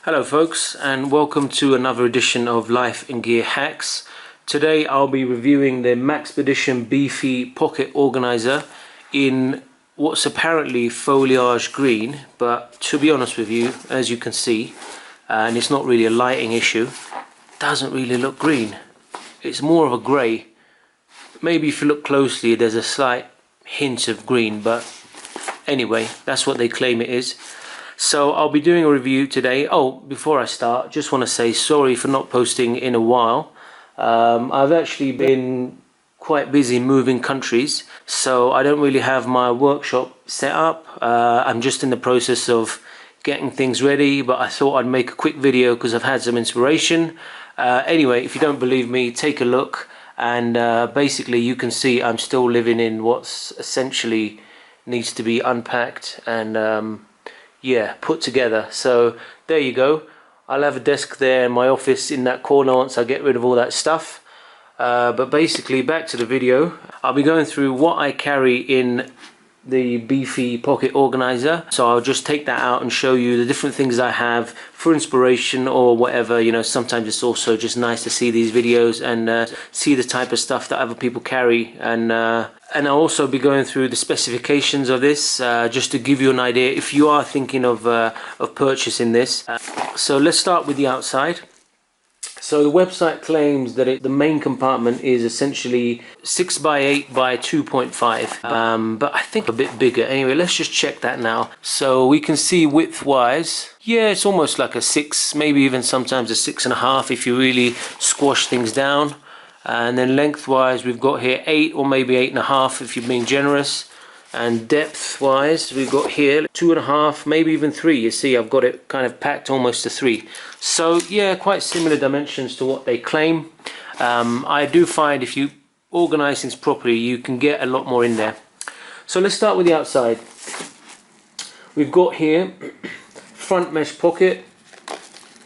Hello folks, and welcome to another edition of Life and Gear Hacks. Today I'll be reviewing the Maxpedition Beefy Pocket Organiser in what's apparently foliage green, but to be honest with you, as you can see, and it's not really a lighting issue, it doesn't really look green. It's more of a grey. Maybe if you look closely there's a slight hint of green, but anyway, that's what they claim it is. So I'll be doing a review today. Oh, before I start, just want to say sorry for not posting in a while. I've actually been quite busy moving countries, so I don't really have my workshop set up. I'm just in the process of getting things ready, but I thought I'd make a quick video because I've had some inspiration. Anyway, if you don't believe me, take a look, and basically you can see I'm still living in what's essentially needs to be unpacked and yeah, put together. So there you go. I'll have a desk there in my office in that corner once I get rid of all that stuff. But basically, back to the video. I'll be going through what I carry in the Beefy Pocket Organiser. So I'll just take that out and show you the different things I have for inspiration or whatever. You know, sometimes it's also just nice to see these videos and see the type of stuff that other people carry, and I'll also be going through the specifications of this just to give you an idea if you are thinking of purchasing this. So let's start with the outside. So the website claims that the main compartment is essentially 6 by 8 by 2.5, but I think a bit bigger. Anyway, let's just check that now. So we can see width-wise, yeah, it's almost like a 6, maybe even sometimes a 6.5 if you really squash things down. And then length-wise, we've got here 8 or maybe 8.5 if you're being generous. And depth-wise, we've got here 2.5, maybe even 3. You see, I've got it kind of packed almost to 3. So yeah, quite similar dimensions to what they claim. I do find if you organize things properly, you can get a lot more in there. So let's start with the outside. We've got here front mesh pocket,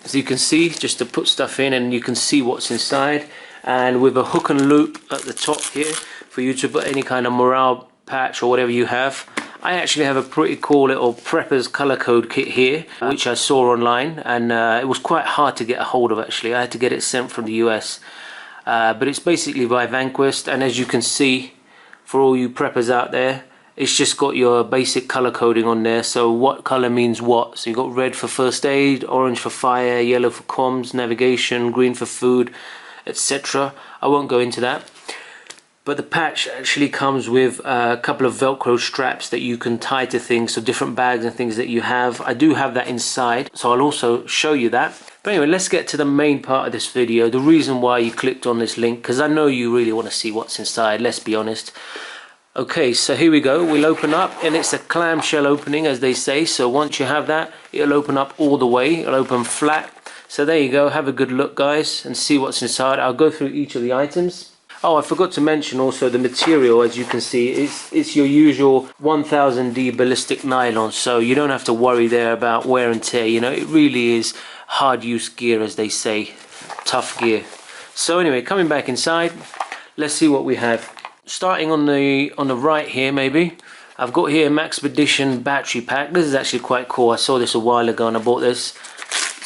as you can see, just to put stuff in and you can see what's inside. And with a hook and loop at the top here for you to put any kind of morale patch or whatever you have. I actually have a pretty cool little Prepper's color code kit here, which I saw online, and it was quite hard to get a hold of actually. I had to get it sent from the US, but it's basically by Vanquist, and as you can see, for all you preppers out there, it's just got your basic color coding on there. So what color means what. So you've got red for first aid, orange for fire, yellow for comms, navigation, green for food, etc. I won't go into that. But the patch actually comes with a couple of Velcro straps that you can tie to things, so different bags and things that you have. I do have that inside, so I'll also show you that. But anyway, let's get to the main part of this video, the reason why you clicked on this link, because I know you really want to see what's inside, let's be honest. Okay, so here we go. We'll open up, and it's a clamshell opening, as they say. So once you have that, it'll open up all the way. It'll open flat. So there you go. Have a good look, guys, and see what's inside. I'll go through each of the items. Oh, I forgot to mention also the material, as you can see, it's your usual 1000D ballistic nylon, so you don't have to worry there about wear and tear. You know, it really is hard use gear, as they say, tough gear. So anyway, coming back inside, let's see what we have. Starting on the right here, maybe, I've got here Maxpedition battery pack. This is actually quite cool. I saw this a while ago and I bought this.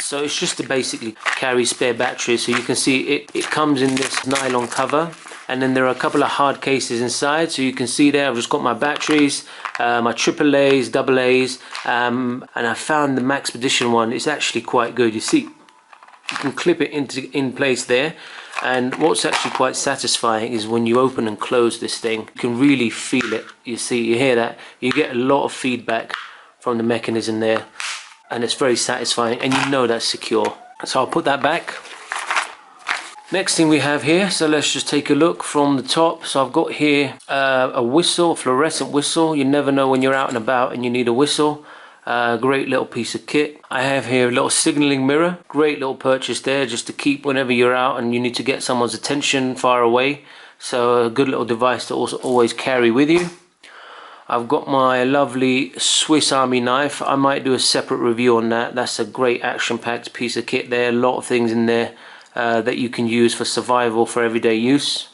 So it's just to basically carry spare batteries. So you can see it comes in this nylon cover, and then there are a couple of hard cases inside. So you can see there I've just got my batteries, my AAAs, AA's, and I found the Maxpedition one. It's actually quite good. You see, you can clip it in place there, and what's actually quite satisfying is when you open and close this thing, you can really feel it. You see, you hear that? You get a lot of feedback from the mechanism there. And it's very satisfying, and you know that's secure. So I'll put that back. Next thing we have here, so let's just take a look from the top. So I've got here a whistle, a fluorescent whistle. You never know when you're out and about and you need a whistle. Great little piece of kit. I have here a little signaling mirror. Great little purchase there, just to keep whenever you're out and you need to get someone's attention far away. So a good little device to also always carry with you. I've got my lovely Swiss Army knife. I might do a separate review on that. That's a great action-packed piece of kit there. A lot of things in there that you can use for survival, for everyday use.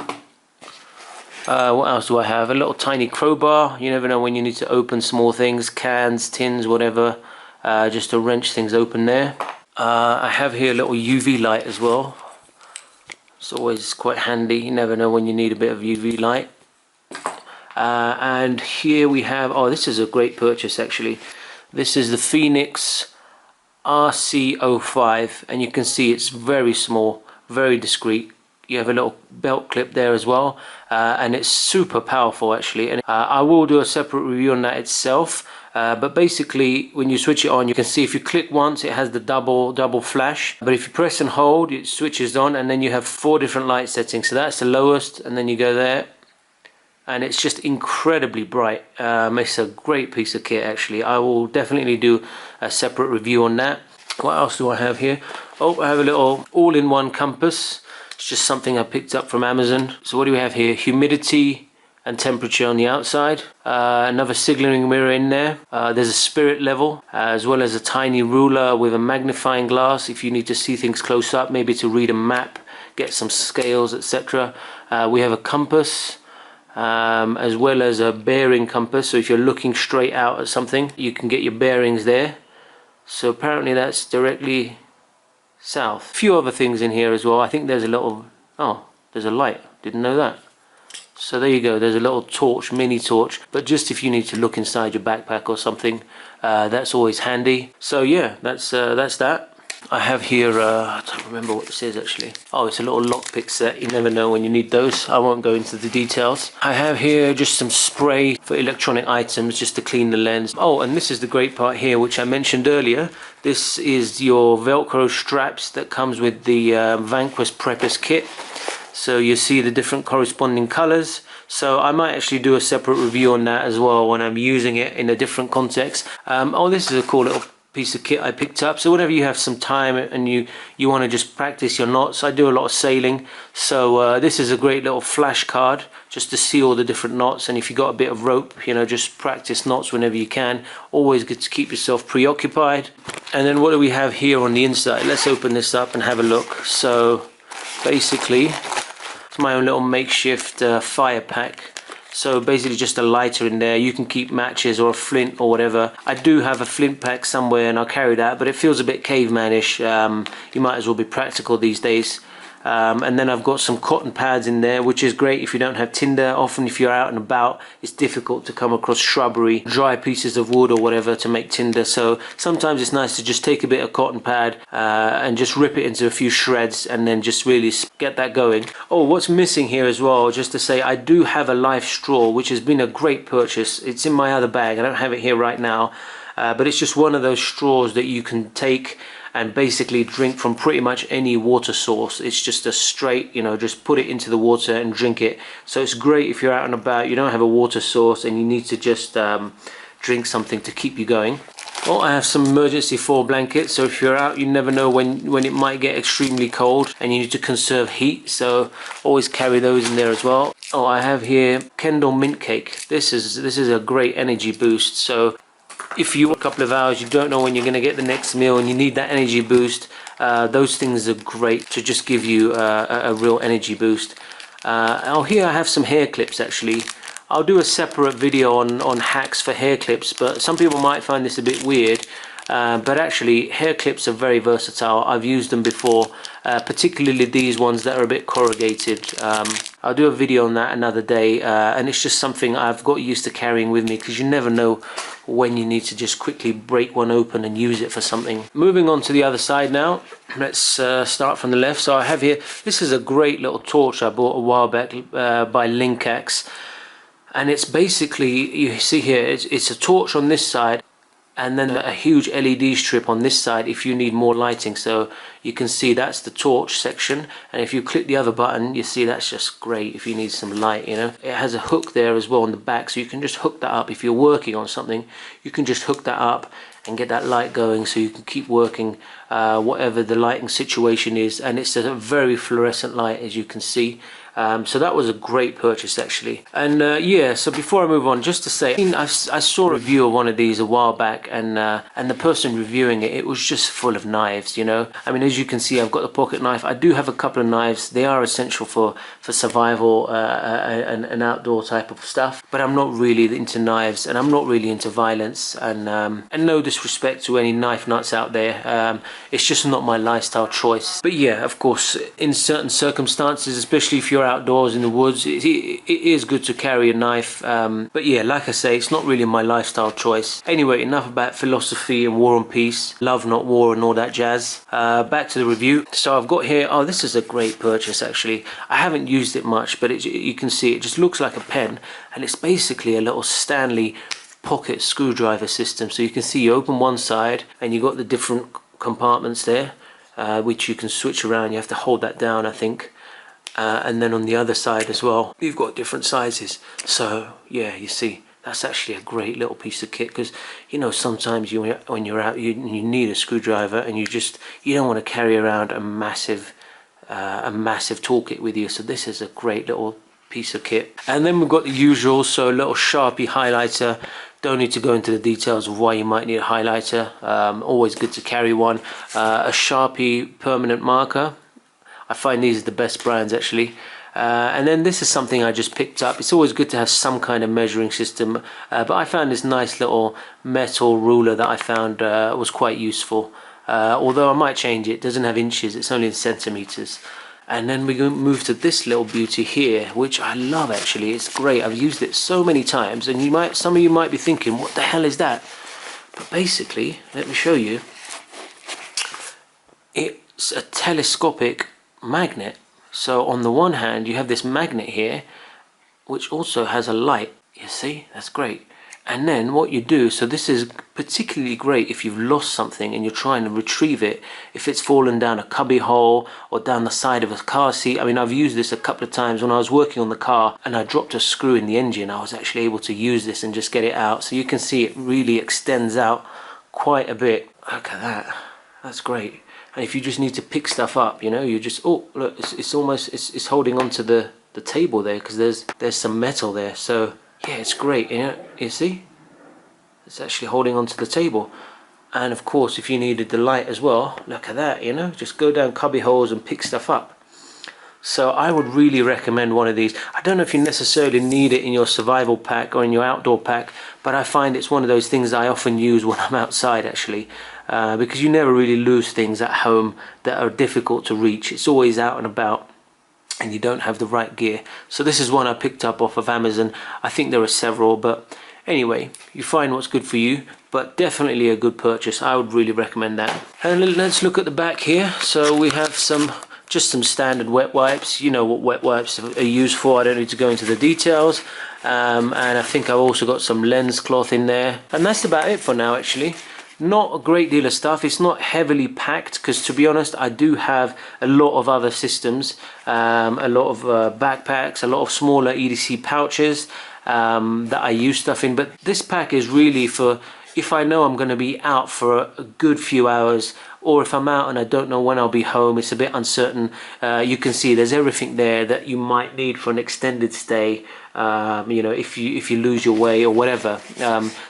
What else do I have? A little tiny crowbar. You never know when you need to open small things, cans, tins, whatever, just to wrench things open there. I have here a little UV light as well. It's always quite handy, you never know when you need a bit of UV light. And here we have, oh, this is a great purchase actually. This is the Phoenix RC05, and you can see it's very small, very discreet. You have a little belt clip there as well, and it's super powerful actually. And I will do a separate review on that itself. But basically, when you switch it on, you can see if you click once, it has the double flash. But if you press and hold, it switches on, and then you have 4 different light settings. So that's the lowest, and then you go there, and it's just incredibly bright. It's a great piece of kit actually. I will definitely do a separate review on that. What else do I have here? Oh, I have a little all-in-one compass. It's just something I picked up from Amazon. So what do we have here? Humidity and temperature on the outside. Another signaling mirror in there. There's a spirit level, as well as a tiny ruler with a magnifying glass if you need to see things close up, maybe to read a map, get some scales, etc. We have a compass, as well as a bearing compass. So if you're looking straight out at something, you can get your bearings there. So apparently that's directly south. A few other things in here as well. I think there's a little, oh, there's a light. Didn't know that. So there you go, there's a little torch, mini torch, but just if you need to look inside your backpack or something, that's always handy. So yeah, that's that. I have here, I don't remember what this is actually. Oh, it's a little lockpick set. You never know when you need those. I won't go into the details. I have here just some spray for electronic items just to clean the lens. Oh, and this is the great part here, which I mentioned earlier. This is your Velcro straps that comes with the Vanquist Preppers kit. So you see the different corresponding colors. So I might actually do a separate review on that as well when I'm using it in a different context. Oh, this is a cool little piece of kit I picked up. So whenever you have some time and you want to just practice your knots, I do a lot of sailing. So this is a great little flashcard just to see all the different knots. And if you've got a bit of rope, you know, just practice knots whenever you can. Always good to keep yourself preoccupied. And then what do we have here on the inside? Let's open this up and have a look. So basically, my own little makeshift fire pack. So basically just a lighter in there. You can keep matches or a flint or whatever. I do have a flint pack somewhere and I'll carry that, but it feels a bit cavemanish. You might as well be practical these days. And then I've got some cotton pads in there, which is great if you don't have tinder. Often if you're out and about, it's difficult to come across shrubbery, dry pieces of wood or whatever to make tinder. So sometimes it's nice to just take a bit of cotton pad and just rip it into a few shreds and then just really get that going. Oh, what's missing here as well, just to say, I do have a life straw, which has been a great purchase. It's in my other bag. I don't have it here right now, but it's just one of those straws that you can take and basically drink from pretty much any water source. It's just a straight, you know, just put it into the water and drink it. So it's great if you're out and about, you don't have a water source and you need to just drink something to keep you going. Well, I have some emergency fall blankets, so if you're out, you never know when it might get extremely cold and you need to conserve heat, so always carry those in there as well. Oh, I have here Kendall mint cake. This is a great energy boost. So if you work a couple of hours, you don't know when you're going to get the next meal and you need that energy boost, those things are great to just give you a real energy boost. Oh, here I have some hair clips actually. I'll do a separate video on hacks for hair clips, but some people might find this a bit weird. But actually, hair clips are very versatile. I've used them before, particularly these ones that are a bit corrugated. I'll do a video on that another day, and it's just something I've got used to carrying with me because you never know when you need to just quickly break one open and use it for something. Moving on to the other side now, let's start from the left. So I have here, this is a great little torch I bought a while back by Linkax. And it's basically, you see here, it's a torch on this side and then a huge LED strip on this side if you need more lighting. So you can see that's the torch section, and if you click the other button, you see that's just great if you need some light, you know. It has a hook there as well on the back, so you can just hook that up. If you're working on something, you can just hook that up and get that light going so you can keep working whatever the lighting situation is. And it's a very fluorescent light, as you can see. So that was a great purchase actually. And yeah, so before I move on, just to say, I saw a review of one of these a while back, and the person reviewing it, it was just full of knives, you know. I mean, as you can see, I've got the pocket knife. I do have a couple of knives. They are essential for survival and outdoor type of stuff, but I'm not really into knives, and I'm not really into violence, and no disrespect to any knife nuts out there. It's just not my lifestyle choice. But yeah, of course, in certain circumstances, especially if you're outdoors in the woods, it is good to carry a knife. But yeah, like I say, it's not really my lifestyle choice. Anyway, enough about philosophy and War and Peace, love not war and all that jazz. Back to the review. So I've got here, oh, this is a great purchase actually. I haven't used it much, but you can see it just looks like a pen, and it's basically a little Stanley pocket screwdriver system. So you can see you open one side and you got the different compartments there, which you can switch around. You have to hold that down, I think. And then on the other side as well, you've got different sizes. So yeah, you see, that's actually a great little piece of kit, because you know, sometimes when you're out, you need a screwdriver, and you don't want to carry around a massive toolkit with you. So this is a great little piece of kit. And then we've got the usual, so a little Sharpie highlighter. Don't need to go into the details of why you might need a highlighter. Always good to carry one. A Sharpie permanent marker. I find these are the best brands actually. And then this is something I just picked up. It's always good to have some kind of measuring system, but I found this nice little metal ruler that I found was quite useful. Although I might change it. It doesn't have inches, it's only in centimeters. And then we move to this little beauty here, which I love actually. It's great. I've used it so many times, and some of you might be thinking, what the hell is that? But basically, let me show you. It's a telescopic magnet. So on the one hand, you have this magnet here, which also has a light. You see, that's great. And then what you do, so this is particularly great if you've lost something and you're trying to retrieve it, if it's fallen down a cubby hole or down the side of a car seat. I mean, I've used this a couple of times when I was working on the car and I dropped a screw in the engine. I was actually able to use this and just get it out. So you can see it really extends out quite a bit. Look at that, that's great. And if you just need to pick stuff up, you know, you just, oh look, it's almost, it's holding onto the table there, because there's some metal there. So yeah, it's great, you know, you see? It's actually holding onto the table. And of course, if you needed the light as well, look at that, you know, just go down cubby holes and pick stuff up. So I would really recommend one of these. I don't know if you necessarily need it in your survival pack or in your outdoor pack, but I find it's one of those things I often use when I'm outside actually, because you never really lose things at home that are difficult to reach. It's always out and about, and you don't have the right gear. So this is one I picked up off of Amazon. I think there are several, but anyway, you find what's good for you, but definitely a good purchase. I would really recommend that. And let's look at the back here. So we have just some standard wet wipes. You know what wet wipes are used for. I don't need to go into the details. And I think I've also got some lens cloth in there. And that's about it for now actually. Not a great deal of stuff. It's not heavily packed, because to be honest, I do have a lot of other systems, a lot of backpacks, a lot of smaller EDC pouches that I use stuff in. But this pack is really for if I know I'm going to be out for a good few hours, or if I'm out and I don't know when I'll be home, it's a bit uncertain. You can see there's everything there that you might need for an extended stay. You know, if you lose your way or whatever.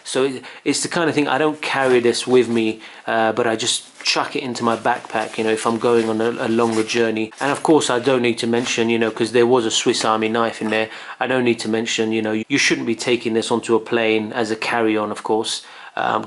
So it's the kind of thing, I don't carry this with me, but I just chuck it into my backpack, you know, if I'm going on a longer journey. And of course I don't need to mention, you know, because there was a Swiss Army knife in there, I don't need to mention, you know, you shouldn't be taking this onto a plane as a carry-on, of course.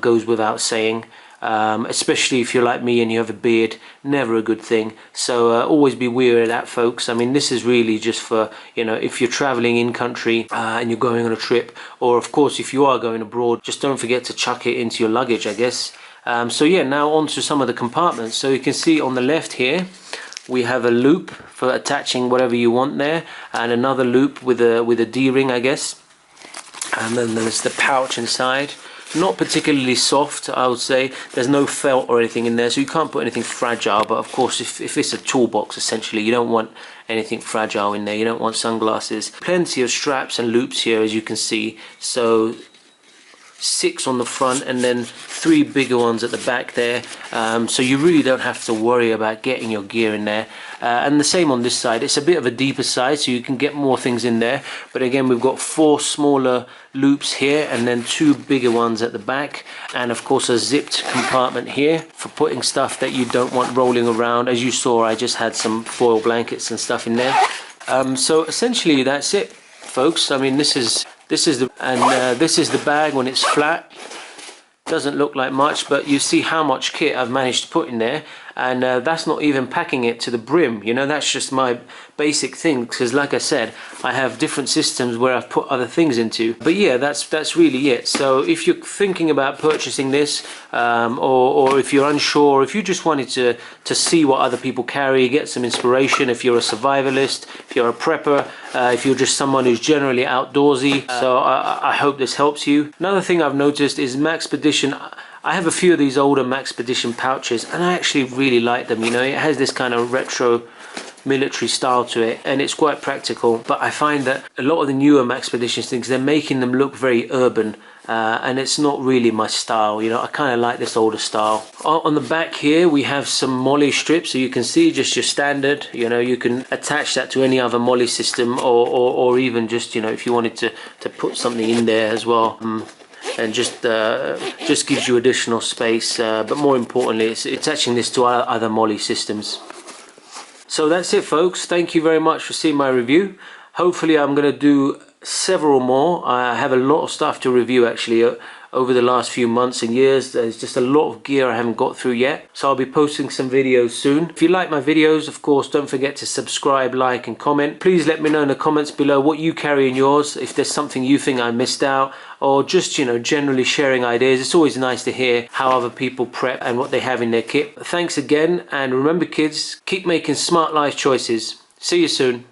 Goes without saying. Especially if you're like me and you have a beard, never a good thing. So always be wary of that, folks. I mean, this is really just for, you know, if you're traveling in country and you're going on a trip, or of course if you are going abroad, just don't forget to chuck it into your luggage, I guess. So yeah, now on to some of the compartments. So you can see on the left here we have a loop for attaching whatever you want there, and another loop with a D-ring, I guess. And then there's the pouch inside. Not particularly soft, I would say. There's no felt or anything in there, so you can't put anything fragile. But of course, if it's a toolbox, essentially, you don't want anything fragile in there. You don't want sunglasses. Plenty of straps and loops here, as you can see. So 6 on the front and then 3 bigger ones at the back there. So you really don't have to worry about getting your gear in there. and the same on this side. It's a bit of a deeper side, so you can get more things in there. But again, we've got 4 smaller loops here and then 2 bigger ones at the back, and of course a zipped compartment here for putting stuff that you don't want rolling around. As you saw, I just had some foil blankets and stuff in there. So essentially that's it, folks. I mean, this is the bag when it's flat. Doesn't look like much, but you see how much kit I've managed to put in there, and that's not even packing it to the brim. You know, that's just my basic thing, because like I said, I have different systems where I've put other things into. But yeah, that's really it. So if you're thinking about purchasing this, or if you're unsure, if you just wanted to see what other people carry, get some inspiration, if you're a survivalist, if you're a prepper, if you're just someone who's generally outdoorsy, so I hope this helps you. Another thing I've noticed is Maxpedition. I have a few of these older Maxpedition pouches, and I actually really like them. You know, it has this kind of retro military style to it, and it's quite practical. But I find that a lot of the newer Maxpedition things, they're making them look very urban, and it's not really my style. You know, I kind of like this older style. On the back here we have some molly strips, so you can see just your standard. You know, you can attach that to any other molly system, or even just, you know, if you wanted to put something in there as well. And just gives you additional space, but more importantly, it's attaching this to other molly systems. So that's it, folks. Thank you very much for seeing my review. Hopefully I'm going to do several more. I have a lot of stuff to review actually over the last few months and years. There's just a lot of gear I haven't got through yet, so I'll be posting some videos soon. If you like my videos, of course, don't forget to subscribe, like and comment. Please let me know in the comments below what you carry in yours, if there's something you think I missed out, or just, you know, generally sharing ideas. It's always nice to hear how other people prep and what they have in their kit. Thanks again, and remember kids, keep making smart life choices. See you soon.